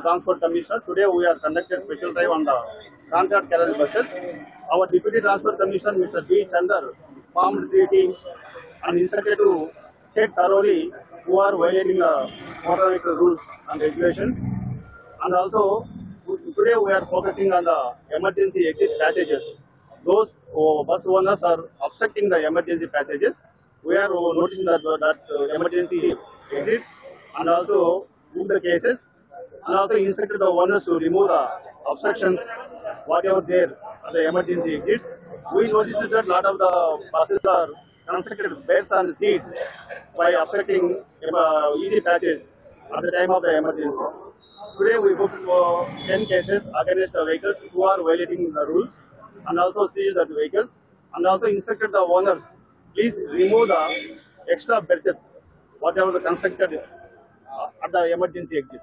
Transport Commissioner. Today we are conducted special drive on the contract carriage buses. Our Deputy Transport Commissioner, Mr. B. Chandar, formed 3 teams and instructed to check thoroughly who are violating the motor vehicle rules and regulations. And also, today we are focusing on the emergency exit passages. Those bus owners are obstructing the emergency passages. We are noticing that emergency exits and also book the cases and also instructed the owners to remove the obstructions whatever there at the emergency exits. We noticed that a lot of the buses are constructed beds and seats by obstructing easy passage at the time of the emergency. Today we booked 10 cases against the vehicles who are violating the rules and also seized the vehicles and also instructed the owners, please remove the extra berth, whatever the constructed at the emergency exit.